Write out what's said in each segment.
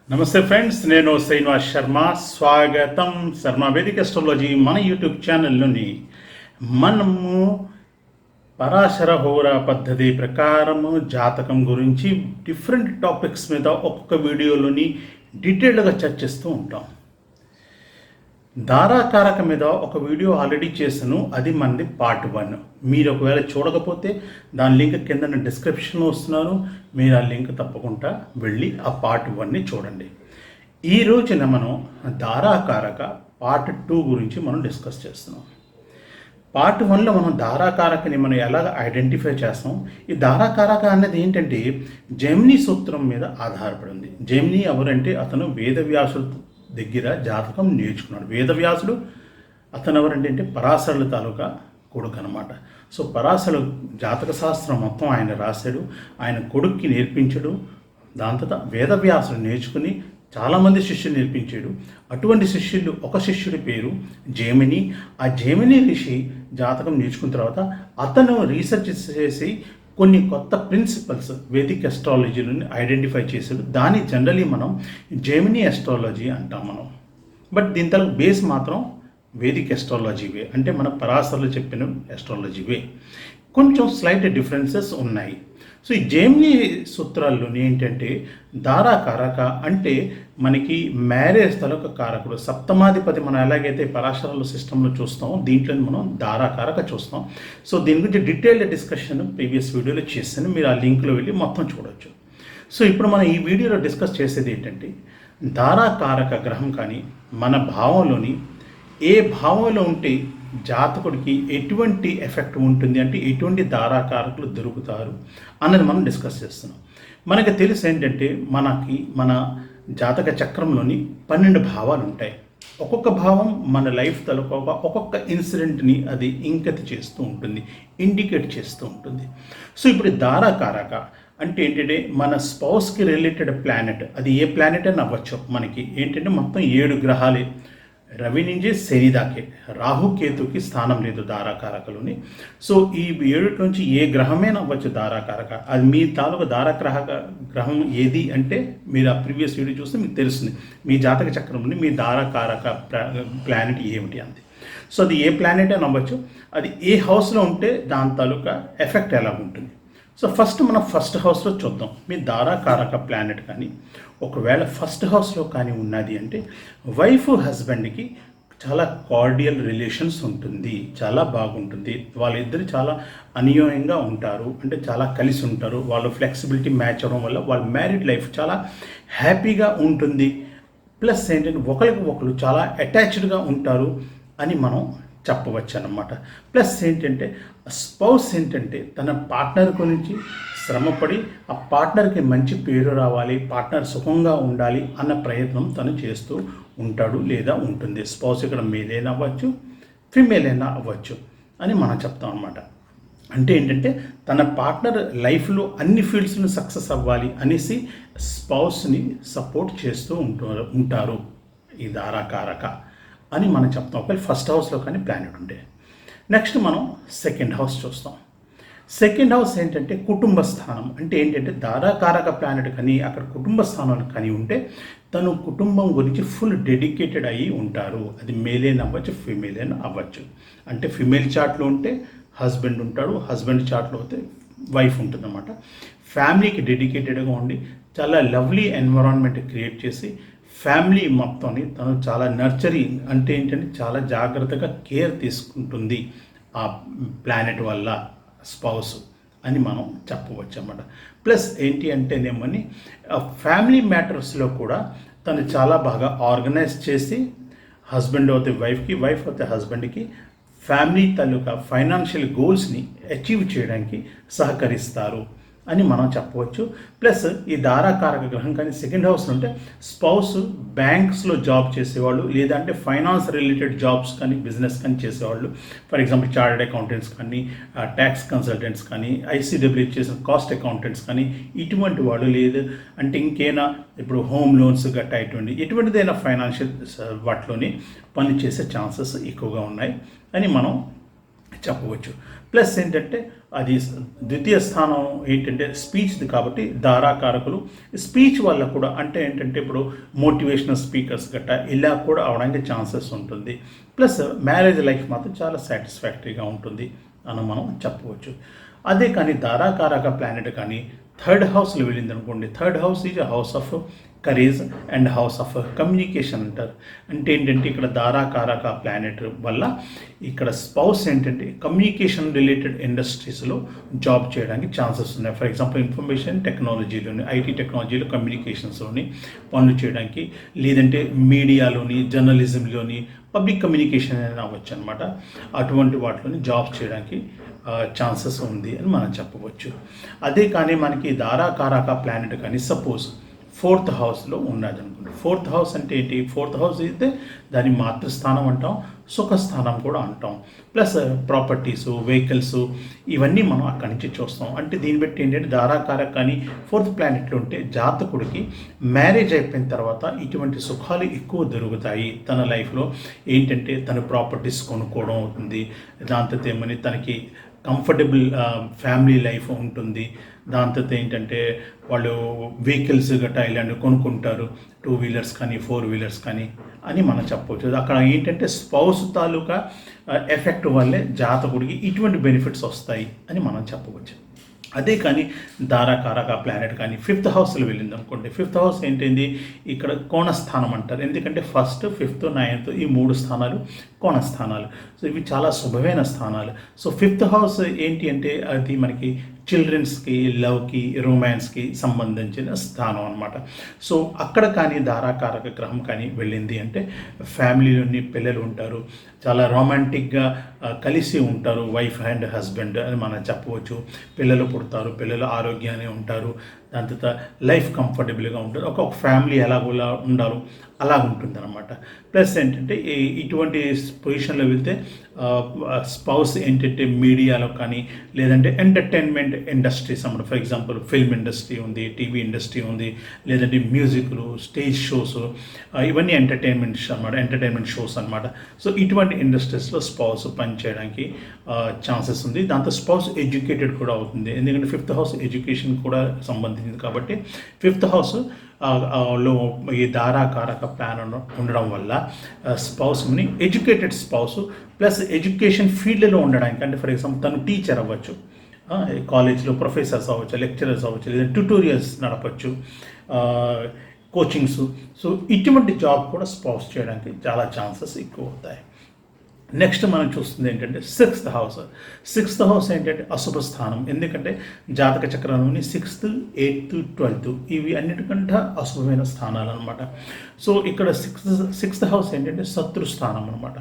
నమస్తే ఫ్రెండ్స్, నేను శ్రీనివాస్ శర్మ. స్వాగతం శర్మ వేదిక అస్ట్రాలజీ మన యూట్యూబ్ ఛానల్లోని మనము పరాశర హోరా పద్ధతి ప్రకారము జాతకం గురించి డిఫరెంట్ టాపిక్స్ మీద ఒక్కొక్క వీడియోలోని డీటెయిల్డ్గా చర్చిస్తూ ఉంటాం. ధారాకారక మీద ఒక వీడియో ఆల్రెడీ చేశాను, అది మనది పార్ట్ 1. మీరు ఒకవేళ చూడకపోతే దాని లింక్ కింద డిస్క్రిప్షన్లో వస్తున్నాను, మీరు ఆ లింక్ తప్పకుండా వెళ్ళి ఆ పార్ట్ 1ని చూడండి. ఈ రోజున మనం ధారాకారక పార్ట్ 2 గురించి మనం డిస్కస్ చేస్తున్నాం. పార్ట్ 1లో మనం ధారాకారకని మనం ఎలా ఐడెంటిఫై చేస్తాం. ఈ ధారాకారక అనేది ఏంటంటే జెమినీ సూత్రం మీద ఆధారపడి ఉంది. జెమినీ ఎవరంటే అతను వేదవ్యాసుడు దగ్గర జాతకం నేర్చుకున్నాడు. వేదవ్యాసుడు అతను ఎవరంటే పరాశరుల తాలూకా కొడుకు అనమాట. సో పరాశరుల జాతక శాస్త్రం మొత్తం ఆయన రాశాడు, ఆయన కొడుక్కి నేర్పించాడు. దాని తర్వాత వేదవ్యాసుడు నేర్చుకుని చాలామంది శిష్యులు నేర్పించాడు. అటువంటి శిష్యులు, ఒక శిష్యుడి పేరు జెమినీ. ఆ జెమినీ ఋషి జాతకం నేర్చుకున్న తర్వాత అతను రీసెర్చ్ చేసి కొన్ని కొత్త ప్రిన్సిపల్స్ వేదిక్ అస్ట్రాలజీని ఐడెంటిఫై చేశాడు. దాన్ని జనరలీ మనం జెమినీ అస్ట్రాలజీ అంటాం మనం. బట్ దీని తరకు బేస్ మాత్రం వేదిక్ అస్ట్రాలజీవే, అంటే మన పరాశరులు చెప్పిన అస్ట్రాలజీవే. కొంచెం స్లైట్ డిఫరెన్సెస్ ఉన్నాయి. సో ఈ జెమినీ సూత్రాల్లోని ఏంటంటే ధారాకారక అంటే మనకి మ్యారేజ్ తలక కారకుడు, సప్తమాధిపతి. మనం ఎలాగైతే పరాశరుల సిస్టంలో చూస్తామో దీంట్లో మనం ధారాకారక చూస్తాం. సో దీని గురించి డీటెయిల్డ్ డిస్కషన్ ప్రీవియస్ వీడియోలో చేశాను, మీరు ఆ లింక్లో వెళ్ళి మొత్తం చూడవచ్చు. సో ఇప్పుడు మనం ఈ వీడియోలో డిస్కస్ చేసేది ఏంటంటే ధారాకారక గ్రహం కానీ మన భావంలోని ఏ భావంలో ఉంటే జాతకుడికి ఎటువంటి ఎఫెక్ట్ ఉంటుంది, అంటే ఎటువంటి ధారాకారకులు దొరుకుతారు అన్నది మనం డిస్కస్ చేస్తున్నాం. మనకు తెలుసు ఏంటంటే మన జాతక చక్రంలోని 12 భావాలు ఉంటాయి. ఒక్కొక్క భావం మన లైఫ్ తలక ఒక్కొక్క ఇన్సిడెంట్ని అది ఇంకతి చేస్తూ ఉంటుంది, ఇండికేట్ చేస్తూ ఉంటుంది. సో ఇప్పుడు ధారాకారక అంటే ఏంటంటే మన స్పౌస్కి రిలేటెడ్ ప్లానెట్, అది ఏ ప్లానెట్ అని అవ్వచ్చు. మనకి ఏంటంటే మొత్తం 7 గ్రహాలే, రవి నుంచి శని దాకే. రాహుకేతుకి స్థానం లేదు ధారాకారకలోని. సో ఈ 7 నుంచి ఏ గ్రహమైనా అవ్వచ్చు ధారాకారక. అది మీ తాలూకు గ్రహం ఏది అంటే మీరు ఆ ప్రీవియస్ వీడియో చూస్తే మీకు తెలుస్తుంది మీ జాతక చక్రంలోని మీ ధారాకారక ప్లానెట్ ఏమిటి అంది. సో అది ఏ ప్లానెట్ అని అవ్వచ్చు, అది ఏ హౌస్లో ఉంటే దాని తాలూకా ఎఫెక్ట్ ఎలా ఉంటుంది. సో ఫస్ట్ మనం ఫస్ట్ హౌస్లో చూద్దాం. మీ ధారాకారక ప్లానెట్ కానీ ఒకవేళ ఫస్ట్ హౌస్లో కానీ ఉన్నది అంటే వైఫ్ హస్బెండ్కి చాలా కార్డియల్ రిలేషన్స్ ఉంటుంది, చాలా బాగుంటుంది. వాళ్ళిద్దరు చాలా అన్యోన్యంగా ఉంటారు, అంటే చాలా కలిసి ఉంటారు. వాళ్ళు ఫ్లెక్సిబిలిటీ మ్యాచ్ అవ్వడం వల్ల వాళ్ళ మ్యారీడ్ లైఫ్ చాలా హ్యాపీగా ఉంటుంది. ప్లస్ ఏంటంటే ఒకరికి ఒకరు చాలా అటాచ్డ్గా ఉంటారు అని మనం చెప్పవచ్చు అన్నమాట. ప్లస్ ఏంటంటే స్పౌస్ ఏంటంటే తన పార్ట్నర్ గురించి శ్రమపడి ఆ పార్ట్నర్కి మంచి పేరు రావాలి, పార్ట్నర్ సుఖంగా ఉండాలి అన్న ప్రయత్నం తను చేస్తూ ఉంటాడు లేదా ఉంటుంది. స్పౌస్ ఇక్కడ మేల్ అయినా అవ్వచ్చు, ఫీమేల్ అయినా అవ్వచ్చు అని మనం చెప్తాం అన్నమాట. అంటే ఏంటంటే తన పార్ట్నర్ లైఫ్లో అన్ని ఫీల్డ్స్లో సక్సెస్ అవ్వాలి అనేసి స్పౌస్ని సపోర్ట్ చేస్తూ ఉంటారు ఈ ధారాకారక అని మనం చెప్తాం. ఒకవేళ ఫస్ట్ హౌస్లో కానీ ప్లానెట్ ఉంటే. నెక్స్ట్ మనం సెకండ్ హౌస్ చూస్తాం. సెకండ్ హౌస్ ఏంటంటే కుటుంబ స్థానం. అంటే ఏంటంటే ధారాకారక ప్లానెట్ కానీ అక్కడ కుటుంబ స్థానాలు కానీ ఉంటే తను కుటుంబం గురించి ఫుల్ డెడికేటెడ్ అయ్యి ఉంటారు. అది మేల్ అయినా అవ్వచ్చు, ఫీమేల్ అయినా అవ్వచ్చు. అంటే ఫీమేల్ చార్ట్లో ఉంటే హస్బెండ్ ఉంటాడు, హస్బెండ్ చార్ట్లో అయితే వైఫ్ ఉంటుందన్నమాట. ఫ్యామిలీకి డెడికేటెడ్గా ఉండి చాలా లవ్లీ ఎన్విరాన్మెంట్ క్రియేట్ చేసి ఫ్యామిలీ మొత్తాన్ని తను చాలా నర్చరింగ్, అంటే ఏంటంటే చాలా జాగ్రత్తగా కేర్ తీసుకుంటుంది ఆ ప్లానెట్ వల్ల స్పౌస్ అని మనం చెప్పవచ్చు అన్నమాట. ప్లస్ ఏంటి అంటేనేమని ఫ్యామిలీ మ్యాటర్స్లో కూడా తను చాలా బాగా ఆర్గనైజ్ చేసి హస్బెండ్ అవుతే వైఫ్కి, వైఫ్ అవుతే హస్బెండ్కి ఫ్యామిలీ తాలూకా ఫైనాన్షియల్ గోల్స్ని అచీవ్ చేయడానికి సహకరిస్తారు అని మనం చెప్పవచ్చు. ప్లస్ ఈ ధారాకారక గ్రహం కానీ సెకండ్ హౌస్లో ఉంటే స్పౌస్ బ్యాంక్స్లో జాబ్ చేసేవాళ్ళు, లేదంటే ఫైనాన్స్ రిలేటెడ్ జాబ్స్ కానీ బిజినెస్ కానీ చేసేవాళ్ళు. ఫర్ ఎగ్జాంపుల్ చార్టెడ్ అకౌంటెంట్స్ కానీ, ట్యాక్స్ కన్సల్టెంట్స్ కానీ, ఐసీడబ్ల్యూ చేసిన కాస్ట్ అకౌంటెంట్స్ కానీ, ఇటువంటి వాళ్ళు. లేదు అంటే ఇంకేనా ఇప్పుడు హోమ్ లోన్స్ గట్టా ఎటువంటిదైనా ఫైనాన్షియల్ వాటిలోని పని చేసే ఛాన్సెస్ ఎక్కువగా ఉన్నాయి అని మనం చెప్పవచ్చు. ప్లస్ ఏంటంటే అది ద్వితీయ స్థానం ఏంటంటే స్పీచ్ది కాబట్టి ధారాకారకులు స్పీచ్ వల్ల కూడా అంటే ఏంటంటే ఇప్పుడు మోటివేషనల్ స్పీకర్స్ గట్టా ఇలా కూడా అవడానికి ఛాన్సెస్ ఉంటుంది. ప్లస్ మ్యారేజ్ లైఫ్ మాత్రం చాలా సాటిస్ఫాక్టరీగా ఉంటుంది అని మనం చెప్పవచ్చు. అదే కానీ ధారాకారక ప్లానెట్ కానీ థర్డ్ హౌస్లో వెళ్ళింది అనుకోండి, third house is a house of courage and house of communication అంటారు. అంటే ఏంటంటే ఇక్కడ ధారాకారక ప్లానెట్ వల్ల ఇక్కడ స్పౌస్ ఏంటంటే కమ్యూనికేషన్ రిలేటెడ్ ఇండస్ట్రీస్లో జాబ్ చేయడానికి ఛాన్సెస్ ఉన్నాయి. ఫర్ ఎగ్జాంపుల్ ఇన్ఫర్మేషన్ టెక్నాలజీలోని, ఐటీ టెక్నాలజీలో, కమ్యూనికేషన్స్లోని పనులు చేయడానికి, లేదంటే మీడియాలోని, జర్నలిజంలోని, పబ్లిక్ కమ్యూనికేషన్ అని అవ్వచ్చు అనమాట. అటువంటి వాటిలోని జాబ్స్ చేయడానికి ఛాన్సెస్ ఉంది అని మనం చెప్పవచ్చు. అదే కానీ మనకి ధారాకారక ప్లానెట్ కానీ సపోజ్ ఫోర్త్ హౌస్లో ఉన్నది అనుకోండి. ఫోర్త్ హౌస్ అంటే ఏంటి? ఫోర్త్ హౌస్ అయితే దాని మాతృస్థానం అంటాం, సుఖస్థానం కూడా అంటాం. ప్లస్ ప్రాపర్టీస్, వెహికల్స్ ఇవన్నీ మనం అక్కడి నుంచి చూస్తాం. అంటే దీన్ని బట్టి ఏంటంటే ధారాకారక కానీ ఫోర్త్ ప్లానెట్లో ఉంటే జాతకుడికి మ్యారేజ్ అయిపోయిన తర్వాత ఇటువంటి సుఖాలు ఎక్కువ దొరుకుతాయి. తన లైఫ్లో ఏంటంటే తన ప్రాపర్టీస్ కొనుక్కోవడం అవుతుంది, దాంతో ఏమని తనకి కంఫర్టబుల్ ఫ్యామిలీ లైఫ్ ఉంటుంది. దాంతో ఏంటంటే వాళ్ళు వెహికల్స్ గట్టా ఇలాంటివి కొనుక్కుంటారు, 2 వీలర్స్ కానీ 4 వీలర్స్ కానీ అని మనం చెప్పవచ్చు. అక్కడ ఏంటంటే స్పౌస్ తాలూకా ఎఫెక్ట్ వల్లే జాతకుడికి ఇటువంటి బెనిఫిట్స్ వస్తాయి అని మనం చెప్పవచ్చు. అదే కానీ ధారాకారక ప్లానెట్ కానీ ఫిఫ్త్ హౌస్లో వెళ్ళింది అనుకోండి. ఫిఫ్త్ హౌస్ ఏంటింది? ఇక్కడ కోణస్థానం అంటారు. ఎందుకంటే ఫస్ట్, ఫిఫ్త్, 9th ఈ 3 స్థానాలు కోణస్థానాలు. సో ఇవి చాలా శుభమైన స్థానాలు. సో ఫిఫ్త్ హౌస్ ఏంటి అంటే అది మనకి చిల్డ్రన్స్కి, లవ్కి, రొమాన్స్కి సంబంధించిన స్థానం అనమాట. సో అక్కడ కానీ ధారాకారక గ్రహం కానీ వెళ్ళింది అంటే ఫ్యామిలీలోని పిల్లలు ఉంటారు, చాలా రొమాంటిక్గా కలిసి ఉంటారు, వైఫ్ అండ్ హస్బెండ్ అని మనం చెప్పవచ్చు. పిల్లలు పుడతారు, పిల్లలు ఆరోగ్యాన్ని ఉంటారు, దాని తర్వాత లైఫ్ కంఫర్టబుల్గా ఉంటుంది. ఒక ఫ్యామిలీ ఎలాగోలా ఉండాలో అలా ఉంటుంది అనమాట. ప్లస్ ఏంటంటే ఇటువంటి పొజిషన్లో వెళ్తే స్పౌస్ ఏంటంటే మీడియాలో కానీ లేదంటే ఎంటర్టైన్మెంట్ ఇండస్ట్రీస్ అన్నమాట. ఫర్ ఎగ్జాంపుల్ ఫిల్మ్ ఇండస్ట్రీ ఉంది, టీవీ ఇండస్ట్రీ ఉంది, లేదంటే మ్యూజిక్లు, స్టేజ్ షోస్, ఇవన్నీ ఎంటర్టైన్మెంట్ షోస్ అనమాట. సో ఇటువంటి ఇండస్ట్రీస్లో స్పౌస్ పనిచేయడానికి ఛాన్సెస్ ఉంది. దాంతో స్పౌస్ ఎడ్యుకేటెడ్ కూడా అవుతుంది, ఎందుకంటే ఫిఫ్త్ హౌస్ ఎడ్యుకేషన్ కూడా సంబంధించింది కాబట్టి. ఫిఫ్త్ హౌస్ లో ఈ ధారాకారక ప్లాన్ ఉండడం వల్ల స్పౌస్ని ఎడ్యుకేటెడ్ స్పౌస్ ప్లస్ ఎడ్యుకేషన్ ఫీల్డ్లో ఉండడానికి, అంటే ఫర్ ఎగ్జాంపుల్ తను టీచర్ అవ్వచ్చు, కాలేజ్లో ప్రొఫెసర్స్ అవ్వచ్చు, లెక్చరర్స్ అవ్వచ్చు, లేదా ట్యూటోరియల్స్ నడపచ్చు, కోచింగ్స్. సో ఇటువంటి జాబ్ కూడా స్పౌస్ చేయడానికి చాలా ఛాన్సెస్ ఎక్కువ అవుతాయి. నెక్స్ట్ మనం చూస్తుంది ఏంటంటే సిక్స్త్ హౌస్ ఏంటంటే అశుభ స్థానం. ఎందుకంటే జాతక చక్రంలోని 6th, 8th, 12th ఇవి అన్నిటికంటే అశుభమైన స్థానాలు అనమాట. సో ఇక్కడ సిక్స్త్ హౌస్ ఏంటంటే శత్రు స్థానం అనమాట.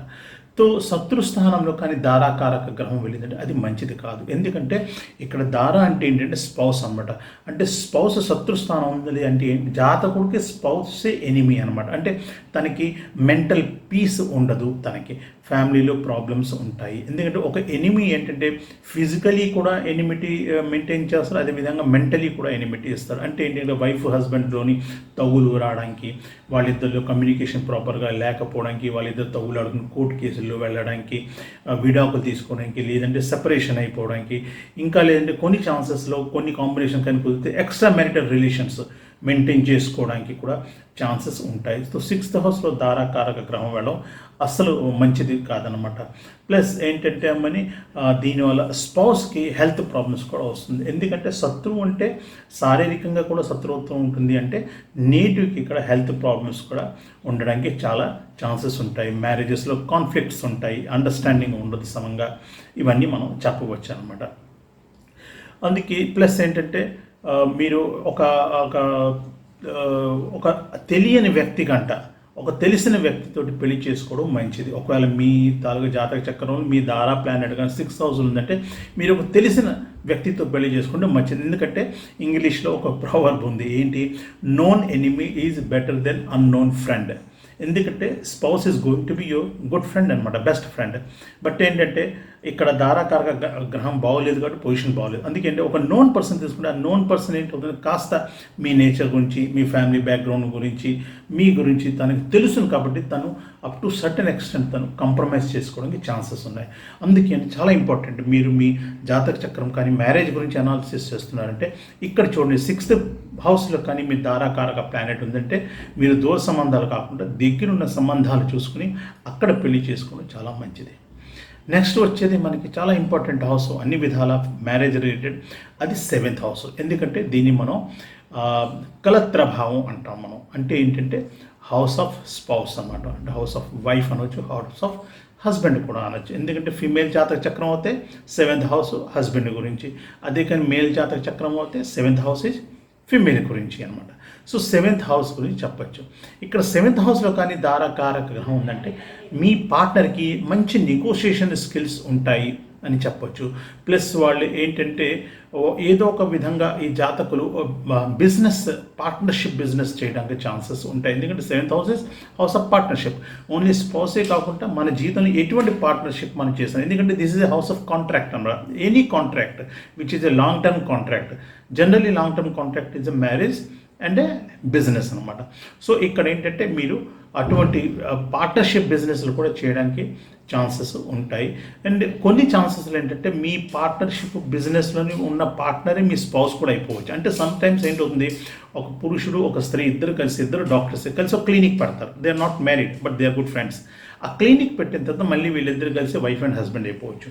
తో శత్రు స్థానంలో కానీ ధారాకారక గ్రహం వెళ్ళిందంటే అది మంచిది కాదు. ఎందుకంటే ఇక్కడ ధార అంటే ఏంటంటే స్పౌస్ అనమాట. అంటే స్పౌస్ శత్రు స్థానం ఉంది అంటే జాతకుడికి స్పౌసే ఎనిమీ అనమాట. అంటే తనకి మెంటల్ పీస్ ఉండదు, తనకి ఫ్యామిలీలో ప్రాబ్లమ్స్ ఉంటాయి. ఎందుకంటే ఒక ఎనిమీ ఏంటంటే ఫిజికలీ కూడా ఎనిమిటీ మెయింటైన్ చేస్తారు, అదేవిధంగా మెంటలీ కూడా ఎనిమిటీ ఇస్తారు. అంటే ఏంటంటే వైఫ్ హస్బెండ్లోని తగులు రావడానికి, వాళ్ళిద్దరిలో కమ్యూనికేషన్ ప్రాపర్గా లేకపోవడానికి, వాళ్ళిద్దరు తగులు ఆడుకుని కోర్టు కేసుల్లో వెళ్ళడానికి, విడాకులు తీసుకోవడానికి, లేదంటే సెపరేషన్ అయిపోవడానికి, ఇంకా లేదంటే కొన్ని ఛాన్సెస్లో కొన్ని కాంబినేషన్ కానీ కుదిరితే ఎక్స్ట్రా మ్యారిటల్ రిలేషన్స్ మెయింటైన్ చేసుకోవడానికి కూడా ఛాన్సెస్ ఉంటాయి. సో సిక్స్త్ హౌస్లో ధారాకారక గ్రహం వెళ్ళడం అస్సలు మంచిది కాదనమాట. ప్లస్ ఏంటంటే అమ్మని దీనివల్ల స్పౌస్కి హెల్త్ ప్రాబ్లమ్స్ కూడా వస్తుంది. ఎందుకంటే శత్రువు అంటే శారీరకంగా కూడా శత్రుత్వం ఉంటుంది, అంటే నేటివ్కి ఇక్కడ హెల్త్ ప్రాబ్లమ్స్ కూడా ఉండడానికి చాలా ఛాన్సెస్ ఉంటాయి. మ్యారేజెస్లో కాన్ఫ్లిక్ట్స్ ఉంటాయి, అండర్స్టాండింగ్ ఉండదు సమంగా, ఇవన్నీ మనం చెప్పవచ్చు అనమాట. అందుకే ప్లస్ ఏంటంటే మీరు ఒక తెలియని వ్యక్తి కంట ఒక తెలిసిన వ్యక్తితోటి పెళ్లి చేసుకోవడం మంచిది. ఒకవేళ మీ తాలూకా జాతక చక్రంలో మీ ధారా ప్లానెట్ కానీ 6th హౌస్ ఉందంటే మీరు ఒక తెలిసిన వ్యక్తితో పెళ్లి చేసుకుంటే మంచిది. ఎందుకంటే ఇంగ్లీష్లో ఒక ప్రావర్బ్ ఉంది, ఏంటి, known enemy is better than unknown friend. ఎందుకంటే spouse is going to be your good friend అనమాట, బెస్ట్ ఫ్రెండ్. బట్ ఏంటంటే ఇక్కడ ధారాకారక గ్రహం బాగోలేదు కాబట్టి పొజిషన్ బాగోలేదు. అందుకంటే ఒక నోన్ పర్సన్ తీసుకుంటే ఆ నోన్ పర్సన్ ఏంటవుతుంది, కాస్త మీ నేచర్ గురించి, మీ ఫ్యామిలీ బ్యాక్గ్రౌండ్ గురించి, మీ గురించి తనకి తెలుసును కాబట్టి తను అప్ టు సర్టన్ ఎక్స్టెంట్ తను కాంప్రమైజ్ చేసుకోవడానికి ఛాన్సెస్ ఉన్నాయి. అందుకే చాలా ఇంపార్టెంట్, మీరు మీ జాతక చక్రం కానీ మ్యారేజ్ గురించి అనాలిసిస్ చేస్తున్నారంటే ఇక్కడ చూడండి, 6th హౌస్లో కానీ మీ ధారాకారక ప్లానెట్ ఉందంటే మీరు దూర సంబంధాలు కాకుండా దగ్గరున్న సంబంధాలు చూసుకుని అక్కడ పెళ్లి చేసుకోవడం చాలా మంచిది. నెక్స్ట్ వచ్చేది మనకి చాలా ఇంపార్టెంట్ హౌస్ అన్ని విధాల మ్యారేజ్ రిలేటెడ్, అది 7th హౌస్. ఎందుకంటే దీన్ని మనం కలత్రభావం అంటాం మనం. అంటే ఏంటంటే హౌస్ ఆఫ్ స్పౌస్ అన్నమాట. అంటే హౌస్ ఆఫ్ వైఫ్ అనొచ్చు, హౌస్ ఆఫ్ హస్బెండ్ కూడా అనొచ్చు. ఎందుకంటే ఫీమేల్ జాతక చక్రం అయితే 7th హౌస్ హస్బెండ్ గురించి, అదే కానీ మేల్ జాతక చక్రం అయితే 7th హౌస్ ఈజ్ ఫీమేల్ గురించి అనమాట. సో 7th హౌస్ గురించి చెప్పచ్చు. ఇక్కడ 7th హౌస్లో కానీ ధారాకారక గ్రహం ఉందంటే మీ పార్ట్నర్కి మంచి నెగోషియేషన్ స్కిల్స్ ఉంటాయి అని చెప్పొచ్చు. ప్లస్ వాళ్ళు ఏంటంటే ఏదో ఒక విధంగా ఈ జాతకులు బిజినెస్ పార్ట్నర్షిప్ బిజినెస్ చేయడానికి ఛాన్సెస్ ఉంటాయి. ఎందుకంటే 7th house is house of partnership. Only స్పౌసే కాకుండా మన జీవితంలో ఎటువంటి పార్ట్నర్షిప్ మనం చేస్తాం. ఎందుకంటే this is a house of contract అన్నమాట. Any contract which is a long term contract. Generally long term contract is a marriage and business అనమాట. సో ఇక్కడ ఏంటంటే మీరు అటువంటి పార్ట్నర్షిప్ బిజినెస్లు కూడా చేయడానికి ఛాన్సెస్ ఉంటాయి. అండ్ కొన్ని ఛాన్సెస్లు ఏంటంటే మీ పార్ట్నర్షిప్ బిజినెస్లోని ఉన్న పార్ట్నరే మీ స్పౌస్ కూడా అయిపోవచ్చు. అంటే సమ్ టైమ్స్ ఏంటవుతుంది, ఒక పురుషుడు ఒక స్త్రీ ఇద్దరు డాక్టర్స్ కలిసి ఒక క్లినిక్ పెడతారు. They are not married but they are good friends. ఆ క్లినిక్ పెట్టిన తర్వాత మళ్ళీ వీళ్ళిద్దరు కలిసి వైఫ్ అండ్ హస్బెండ్ అయిపోవచ్చు.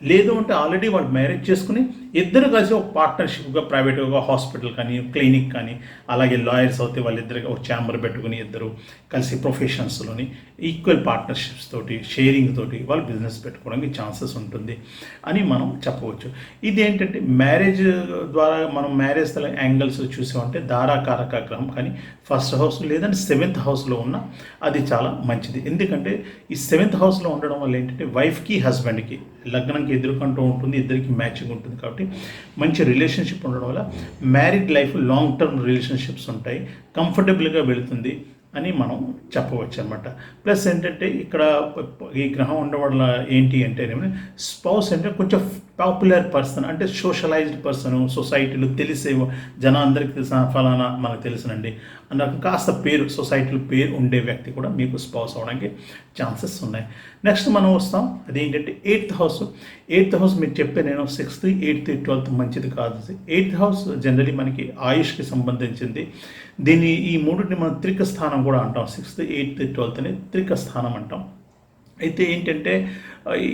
లేదు అంటే ఆల్రెడీ వాళ్ళు మ్యారేజ్ చేసుకుని ఇద్దరు కలిసి ఒక పార్ట్నర్షిప్గా ప్రైవేట్గా హాస్పిటల్ కానీ క్లినిక్ కానీ, అలాగే లాయర్స్ అయితే వాళ్ళిద్దరికి ఒక ఛాంబర్ పెట్టుకుని ఇద్దరు కలిసి ప్రొఫెషన్స్లోని ఈక్వల్ పార్ట్నర్షిప్స్ తోటి షేరింగ్ తోటి వాళ్ళు బిజినెస్ పెట్టుకోవడానికి ఛాన్సెస్ ఉంటుంది అని మనం చెప్పవచ్చు. ఇది ఏంటంటే మ్యారేజ్ ద్వారా మనం మ్యారేజ్ యాంగిల్స్ చూసామంటే ధారాకారక గ్రహం కానీ 1st హౌస్ లేదంటే 7th హౌస్లో ఉన్న అది చాలా మంచిది. ఎందుకంటే ఈ 7th హౌస్లో ఉండడం వల్ల ఏంటంటే వైఫ్కి హస్బెండ్కి లగ్నంకి ఎదురుకంటూ ఉంటుంది, ఇద్దరికి మ్యాచింగ్ ఉంటుంది కాబట్టి మంచి రిలేషన్షిప్ ఉండడం వల్ల married life long term relationships ఉంటాయి, కంఫర్టబుల్గా వెళుతుంది అని మనం చెప్పవచ్చు అనమాట. ప్లస్ ఏంటంటే ఇక్కడ ఈ గ్రహం ఉండడం వల్ల ఏంటి అంటే స్పౌస్ అంటే కొంచెం పాపులర్ పర్సన్, అంటే సోషలైజ్డ్ పర్సన్, సొసైటీలో తెలిసే జనాలందరికీ తెలిసిన ఫలానా మనకు తెలుసునండి అన్న కాస్త పేరు సొసైటీలో పేరు ఉండే వ్యక్తి కూడా మీకు స్పౌస్ అవడానికి ఛాన్సెస్ ఉన్నాయి. నెక్స్ట్ మనం వస్తాం, అదేంటంటే 8th హౌస్. 8th హౌస్ మీకు చెప్పే నేను 6th, 8th, 12th మంచిది కాదు. 8th హౌస్ జనరలీ మనకి ఆయుష్కి సంబంధించింది. దీన్ని ఈ మూడుని మనం త్రిక స్థానం కూడా అంటాం. 6th, 8th, 12th అని త్రిక స్థానం అంటాం. అయితే ఏంటంటే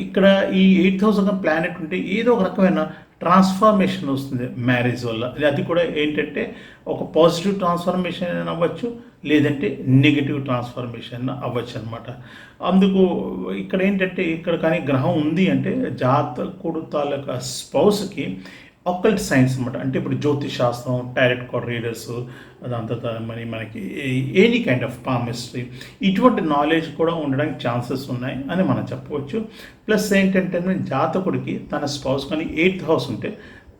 ఇక్కడ ఈ 8th హౌస్ ఒక ప్లానెట్ ఉంటే ఏదో ఒక రకమైన ట్రాన్స్ఫర్మేషన్ వస్తుంది మ్యారేజ్ వల్ల. అది కూడా ఏంటంటే ఒక పాజిటివ్ ట్రాన్స్ఫర్మేషన్ అవ్వచ్చు, లేదంటే నెగిటివ్ ట్రాన్స్ఫర్మేషన్ అవ్వచ్చు అనమాట. అందుకు ఇక్కడ ఏంటంటే ఇక్కడ కానీ గ్రహం ఉంది అంటే జాతకుడు తాలూకా స్పౌస్కి ఆకల్ట్ సైన్స్ అనమాట. అంటే ఇప్పుడు జ్యోతిష్ శాస్త్రం, టారెట్ కార్డ్ రీడర్స్, దాని తర్వాత మనకి ఎనీ కైండ్ ఆఫ్ పామిస్ట్రీ, ఇటువంటి నాలెడ్జ్ కూడా ఉండడానికి ఛాన్సెస్ ఉన్నాయి అని మనం చెప్పవచ్చు. ప్లస్ ఏంటంటే జాతకుడికి తన స్పౌస్ కానీ 8th హౌస్ ఉంటే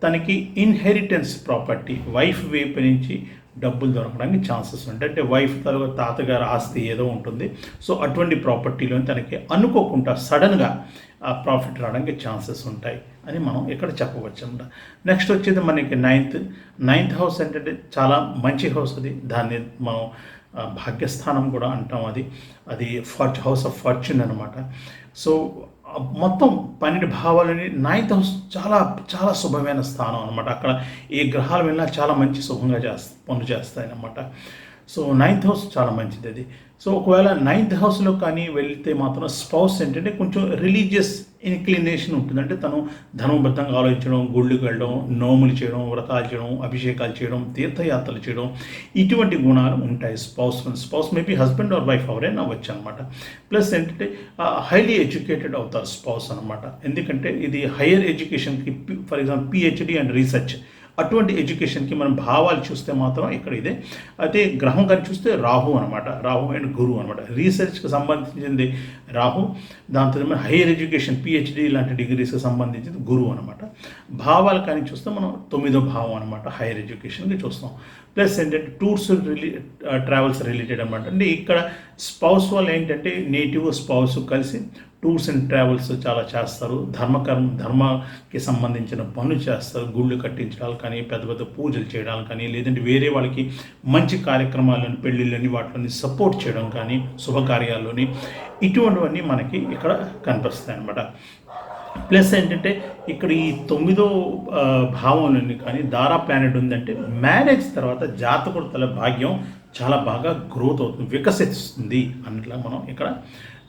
తనకి ఇన్హెరిటెన్స్ ప్రాపర్టీ వైఫ్ వైపు నుంచి డబ్బులు దొరకడానికి ఛాన్సెస్ ఉంటాయి. అంటే వైఫ్ తర్వాత తాతగారు ఆస్తి ఏదో ఉంటుంది, సో అటువంటి ప్రాపర్టీలో తనకి అనుకోకుండా సడన్గా ఆ ప్రాఫిట్ రావడానికి ఛాన్సెస్ ఉంటాయి అని మనం ఇక్కడ చెప్పవచ్చు అన్నమాట. నెక్స్ట్ వచ్చేది మనకి 9th హౌస్ ఏంటంటే చాలా మంచి హౌస్. అది దాన్ని మనం భాగ్యస్థానం కూడా అంటాం. అది హౌస్ ఆఫ్ ఫార్చ్యూన్ అనమాట. సో మొత్తం 12 భావాలని 9th హౌస్ చాలా చాలా శుభమైన స్థానం అనమాట. అక్కడ ఏ గ్రహాలు వెళ్ళినా చాలా మంచి శుభంగా పనులు చేస్తాయి అన్నమాట. సో 9th హౌస్ చాలా మంచిది అది. సో ఒకవేళ 9th హౌస్లో కానీ వెళ్తే మాత్రం స్పౌస్ ఏంటంటే కొంచెం రిలీజియస్ ఇన్క్లినేషన్ ఉంటుంది. అంటే తను ధర్మబద్ధంగా ఆలోచించడం, గుళ్ళకి వెళ్ళడం, నోములు చేయడం, వ్రతాలు చేయడం, అభిషేకాలు చేయడం, తీర్థయాత్రలు చేయడం, ఇటువంటి గుణాలు ఉంటాయి spouse maybe husband or wife ఎవరైనా అవ్వచ్చు అనమాట. ప్లస్ ఏంటంటే హైలీ ఎడ్యుకేటెడ్ అవుతారు స్పౌస్ అనమాట. ఎందుకంటే ఇది హైయర్ ఎడ్యుకేషన్కి, for example PhD and research, అటువంటి ఎడ్యుకేషన్కి మనం భావాలు చూస్తే మాత్రం ఇక్కడ ఇదే. అయితే గ్రహం కానీ చూస్తే రాహు అనమాట, రాహు అండ్ గురువు అనమాట. రీసెర్చ్కి సంబంధించింది రాహు, దాంతో హైయర్ ఎడ్యుకేషన్ పిహెచ్డి లాంటి డిగ్రీస్కి సంబంధించింది గురువు అనమాట. భావాలు కానీ చూస్తే మనం 9వ భావం అనమాట, హైయర్ ఎడ్యుకేషన్కి చూస్తాం. ప్లస్ ఏంటంటే టూర్స్ ట్రావెల్స్ రిలేటెడ్ అనమాట. అంటే ఇక్కడ స్పౌస్ వల్ల ఏంటంటే నేటివ్ స్పౌస్ కలిసి టూర్స్ అండ్ ట్రావెల్స్ చాలా చేస్తారు, ధర్మకి సంబంధించిన పనులు చేస్తారు, గుళ్ళు కట్టించడాలు కానీ, పెద్ద పెద్ద పూజలు చేయడాలు కానీ, లేదంటే వేరే వాళ్ళకి మంచి కార్యక్రమాలను పెళ్ళిళ్ళని వాటిని సపోర్ట్ చేయడం కానీ, శుభకార్యాల్లోని ఇటువంటివన్నీ మనకి ఇక్కడ కనిపిస్తాయి అన్నమాట. ప్లస్ ఏంటంటే ఇక్కడ ఈ 9వ భావంలోని కానీ దారా ప్లానెట్ ఉందంటే మ్యారేజ్ తర్వాత జాతకుడు తల భాగ్యం చాలా బాగా గ్రోత్ అవుతుంది, వికసిస్తుంది అన్నట్లా మనం ఇక్కడ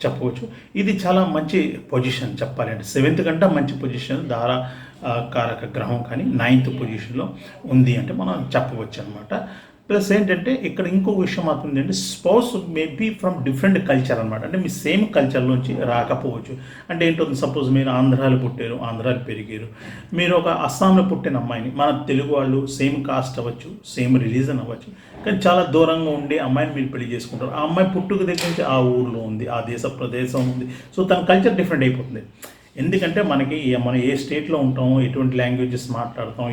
చెప్పవచ్చు. ఇది చాలా మంచి పొజిషన్ చెప్పాలి అంటే 7th కంటే మంచి పొజిషన్ దారా కారక గ్రహం కానీ 9th పొజిషన్లో ఉంది అంటే మనం చెప్పవచ్చు అనమాట. ప్లస్ ఏంటంటే ఇక్కడ ఇంకో విషయం మాత్రం ఏంటంటే spouse maybe from different culture అనమాట. అంటే మీ సేమ్ కల్చర్లోంచి రాకపోవచ్చు. అంటే ఏంటో సపోజ్ మీరు ఆంధ్రాలో పుట్టారు, ఆంధ్రాలో పెరిగారు, మీరు ఒక అస్సాంలో పుట్టిన అమ్మాయిని, మన తెలుగు వాళ్ళు సేమ్ కాస్ట్ అవ్వచ్చు, సేమ్ రిలీజన్ అవ్వచ్చు, కానీ చాలా దూరంగా ఉండే అమ్మాయిని మీరు పెళ్లి చేసుకుంటారు. ఆ అమ్మాయి పుట్టుక దగ్గర నుంచి ఆ ఊరిలో ఉంది, ఆ ప్రదేశం ఉంది, సో తన కల్చర్ డిఫరెంట్ అయిపోతుంది. ఎందుకంటే మనం ఏ స్టేట్లో ఉంటామో, ఎటువంటి లాంగ్వేజెస్ మాట్లాడతాం,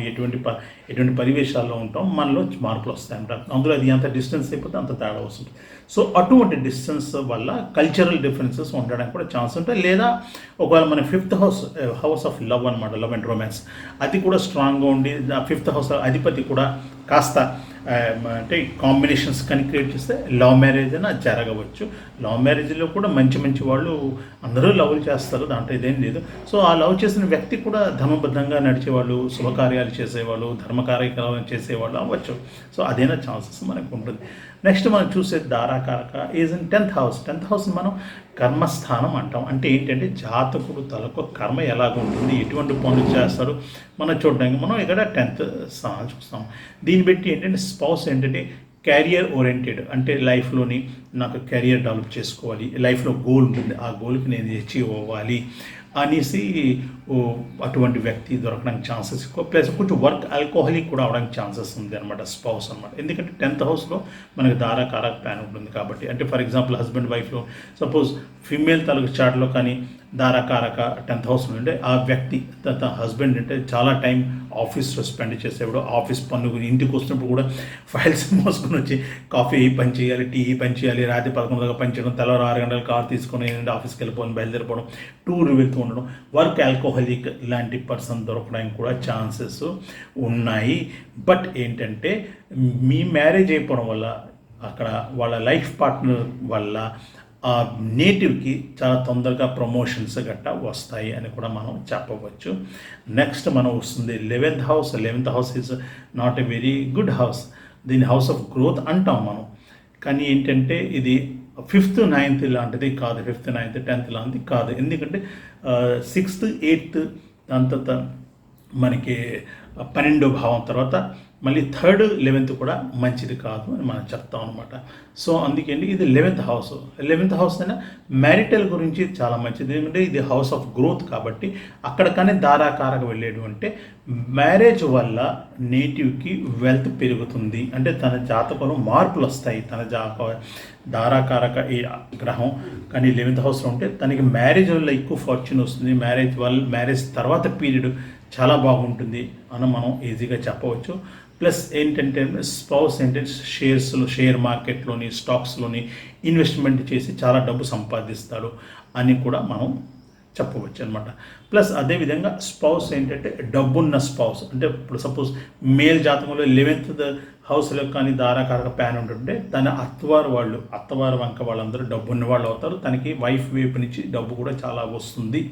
ఎటువంటి పరివేశాల్లో ఉంటాం, మనలో మార్పులు వస్తాయంట. అందులో అది ఎంత డిస్టెన్స్ అయిపోతే అంత తేడా వస్తుంది. సో అటువంటి డిస్టెన్స్ వల్ల కల్చరల్ డిఫరెన్సెస్ ఉండడానికి కూడా ఛాన్స్ ఉంటాయి. లేదా ఒకవేళ మన 5th హౌస్ ఆఫ్ లవ్ అనమాట, లవ్ అండ్ రొమాన్స్, అది కూడా స్ట్రాంగ్గా ఉండి ఆ 5th హౌస్ అధిపతి కూడా కాస్త అంటే కాంబినేషన్స్ కానీ క్రియేట్ చేస్తే లవ్ మ్యారేజ్ అయినా జరగవచ్చు. లవ్ మ్యారేజ్లో కూడా మంచి వాళ్ళు అందరూ లవ్లు చేస్తారు, దాంట్లో ఇదేం లేదు. సో ఆ లవ్ చేసిన వ్యక్తి కూడా ధర్మబద్ధంగా నడిచేవాళ్ళు, శుభకార్యాలు చేసేవాళ్ళు, ధర్మ కార్యక్రమాలు చేసేవాళ్ళు అవ్వచ్చు. సో అదైనా ఛాన్సెస్ మనకు ఉంటుంది. నెక్స్ట్ మనం చూసే దారాకారక is in 10th house. 10th house మనం కర్మస్థానం అంటాం. అంటే ఏంటంటే జాతకుడు తలకు కర్మ ఎలాగుంటుంది, ఎటువంటి పనులు చేస్తారు మనం చూడడానికి మనం ఇక్కడ 10th స్థానం చూస్తాం. దీన్ని బట్టి ఏంటంటే స్పౌస్ ఏంటంటే క్యారియర్ ఓరియంటెడ్, అంటే లైఫ్లోని నాకు కెరియర్ డెవలప్ చేసుకోవాలి, లైఫ్లో గోల్ ఉంటుంది, ఆ గోల్కి నేను అచీవ్ అవ్వాలి అనేసి అటువంటి వ్యక్తి దొరకడానికి ఛాన్సెస్ ఎక్కువ. ప్లస్ కొంచెం వర్క్ ఆల్కహాలిక్ కూడా అవడానికి ఛాన్సెస్ ఉంది అనమాట స్పౌస్ అనమాట. ఎందుకంటే 10th హౌస్లో మనకి దారాకారక ప్లాన్ ఉంటుంది కాబట్టి. అంటే ఫర్ ఎగ్జాంపుల్ హస్బెండ్ వైఫ్లో సపోజ్ ఫిమేల్ తలకు చార్ట్లో కానీ దారాకారక 10th హౌస్లో ఉంటే ఆ వ్యక్తి తన హస్బెండ్ అంటే చాలా టైం ఆఫీస్లో స్పెండ్ చేసేవాడు, ఆఫీస్ పనులు ఇంటికి వస్తున్నప్పుడు కూడా ఫైల్స్ మోసుకొని వచ్చి కాఫీ పని చేయాలి, టీ పని చేయాలి, రాత్రి 11 దాకా పని చేయడం, తెల్లవారు 6 గంటలు కార్ తీసుకొని ఆఫీస్కి వెళ్ళిపోవడం, బయలుదేరిపోవడం, టూర్ వెళ్తూ ఉండడం, వర్క్ ఆల్కహాలిక్ ఇలాంటి పర్సన్ దొరకడానికి కూడా ఛాన్సెస్ ఉన్నాయి. బట్ ఏంటంటే మీ మ్యారేజ్ అయిపోవడం వల్ల అక్కడ వాళ్ళ లైఫ్ పార్ట్నర్ వల్ల ఆ నేటివ్కి చాలా తొందరగా ప్రమోషన్స్ గట్టా వస్తాయి అని కూడా మనం చెప్పవచ్చు. నెక్స్ట్ మనం వస్తుంది 11th house. 11th house is not a very good house. దీని హౌస్ ఆఫ్ గ్రోత్ అంటాం మనం, కానీ ఏంటంటే ఇది 5th 9th లాంటిది కాదు, 5th 9th 10th లాంటిది కాదు. ఎందుకంటే 6th 8th దాని తర్వాత మనకి 12వ భావం తర్వాత మళ్ళీ 3rd 11th కూడా మంచిది కాదు అని మనం చెప్తాం అనమాట. సో అందుకండి ఇది 11th హౌస్. 11th హౌస్ అయినా మ్యారిటల్ గురించి చాలా మంచిది, ఎందుకంటే ఇది హౌస్ ఆఫ్ గ్రోత్ కాబట్టి అక్కడ కానీ దారాకారక వెళ్ళేడు అంటే మ్యారేజ్ వల్ల నేటివ్కి వెల్త్ పెరుగుతుంది, అంటే తన జాతకంలో మార్పులు వస్తాయి. తన దారాకారక ఈ గ్రహం కానీ 11th హౌస్లో ఉంటే తనకి మ్యారేజ్ వల్ల ఎక్కువ ఫార్చ్యూన్ వస్తుంది, మ్యారేజ్ తర్వాత పీరియడ్ చాలా బాగుంటుంది అని మనం ఈజీగా చెప్పవచ్చు. ప్లస్ ఏంటంటే స్పౌస్ ఏంటంటే షేర్ మార్కెట్లోని స్టాక్స్లోని ఇన్వెస్ట్మెంట్ చేసి చాలా డబ్బు సంపాదిస్తాడు అని కూడా మనం చెప్పవచ్చు అనమాట. ప్లస్ అదేవిధంగా స్పౌస్ ఏంటంటే డబ్బున్న స్పౌస్, అంటే ఇప్పుడు సపోజ్ మేల్ జాతకంలో 11th హౌస్లో కానీ దారాకారక ప్యాన్ ఉంటుంటే తన అత్తవారు వంక వాళ్ళందరూ డబ్బున్న వాళ్ళు అవుతారు, తనకి వైఫ్ వైపు నుంచి డబ్బు కూడా చాలా వస్తుంది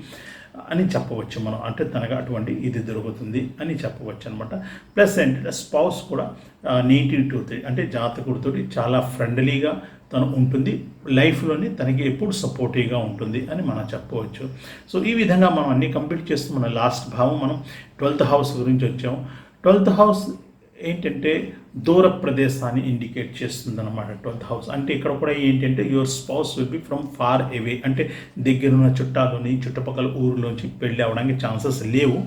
అని చెప్పవచ్చు మనం. అంటే తనగా అటువంటి ఇది దొరుకుతుంది అని చెప్పవచ్చు అనమాట. ప్లస్ ఏంటంటే స్పౌస్ కూడా నేటివిటీ, అంటే జాతకుడితో చాలా ఫ్రెండ్లీగా తను ఉంటుంది, లైఫ్లోని తనకి ఎప్పుడు సపోర్టివ్గా ఉంటుంది అని మనం చెప్పవచ్చు. సో ఈ విధంగా మనం అన్నీ కంప్లీట్ చేస్తూ మన లాస్ట్ భావం మనం 12th హౌస్ గురించి వచ్చాము. 12th హౌస్ ఏంటంటే దూర ప్రదేశాన్ని ఇండికేట్ చేస్తుంది అనమాట 12th హౌస్. అంటే ఇక్కడ కూడా ఏంటంటే your spouse will be from far away, అంటే దగ్గరున్న చుట్టాలని చుట్టుపక్కల ఊరిలోంచి పెళ్ళి అవ్వడానికి ఛాన్సెస్ లేవు.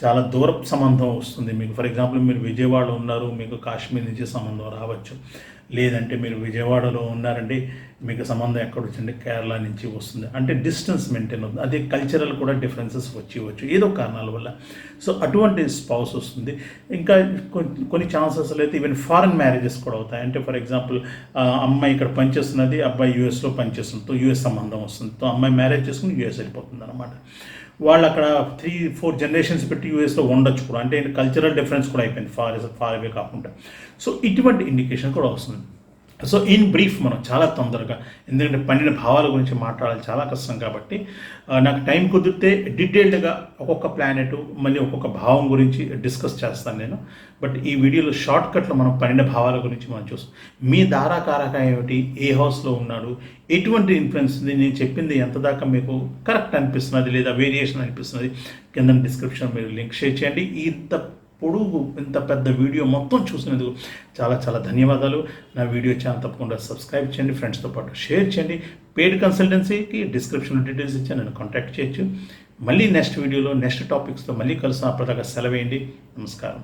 చాలా దూరపు సంబంధం వస్తుంది మీకు. ఫర్ ఎగ్జాంపుల్ మీరు విజయవాడలో ఉన్నారు, మీకు కాశ్మీర్ నుంచి సంబంధం రావచ్చు. లేదంటే మీరు విజయవాడలో ఉన్నారంటే మీకు సంబంధం ఎక్కడ వచ్చింది, కేరళ నుంచి వస్తుంది. అంటే డిస్టెన్స్ మెయింటైన్ అవుతుంది. అదే కల్చరల్ కూడా డిఫరెన్సెస్ వచ్చి ఏదో కారణాల వల్ల. సో అటువంటి స్పౌస్ వస్తుంది. ఇంకా కొన్ని ఛాన్సెస్ అయితే ఈవెన్ ఫారెన్ మ్యారేజెస్ కూడా అవుతాయి. అంటే ఫర్ ఎగ్జాంపుల్ అమ్మాయి ఇక్కడ పనిచేస్తున్నది, అబ్బాయి యూఎస్లో పనిచేస్తుంది, యూఎస్ సంబంధం వస్తుంది. అమ్మాయి మ్యారేజ్ చేసుకుని యూఎస్ వెళ్ళిపోతుంది అనమాట. వాళ్ళు అక్కడ 3-4 జనరేషన్స్ పెట్టి యూఎస్లో ఉండొచ్చు కూడా. అంటే కల్చరల్ డిఫరెన్స్ కూడా అయిపోయింది, ఫార్ అవే కాకుండా. సో ఇటువంటి ఇండికేషన్ కూడా వస్తుంది. సో ఇన్ బ్రీఫ్ మనం చాలా తొందరగా, ఎందుకంటే పండిన భావాల గురించి మాట్లాడాలి చాలా కష్టం కాబట్టి నాకు టైం కుదిరితే డీటెయిల్డ్గా ఒక్కొక్క ప్లానెట్ మళ్ళీ ఒక్కొక్క భావం గురించి డిస్కస్ చేస్తాను నేను. బట్ ఈ వీడియోలో షార్ట్ కట్లో మనం పండిన భావాల గురించి మనం చూస్తాం. మీ ధారాకారక ఏమిటి, ఏ హౌస్లో ఉన్నాడు, ఎటువంటి ఇన్ఫ్లుయెన్స్ ఉంది, నేను చెప్పింది ఎంత దాకా మీకు కరెక్ట్ అనిపిస్తున్నది లేదా వేరియేషన్ అనిపిస్తున్నది, కింద డిస్క్రిప్షన్ మీరు లింక్ షేర్ చేయండి. ఇంత పెద్ద వీడియో మొత్తం చూసినందుకు చాలా చాలా ధన్యవాదాలు. నా వీడియో ఛానల్ తప్పకుండా సబ్స్క్రైబ్ చేయండి, ఫ్రెండ్స్తో పాటు షేర్ చేయండి. పెయిడ్ కన్సల్టెన్సీకి డిస్క్రిప్షన్లో డీటెయిల్స్ ఇచ్చి నన్ను కాంటాక్ట్ చేయొచ్చు. మళ్ళీ నెక్స్ట్ వీడియోలో నెక్స్ట్ టాపిక్స్తో మళ్ళీ కలుస్తాను. అప్పటిదాకా సెలవేయండి. నమస్కారం.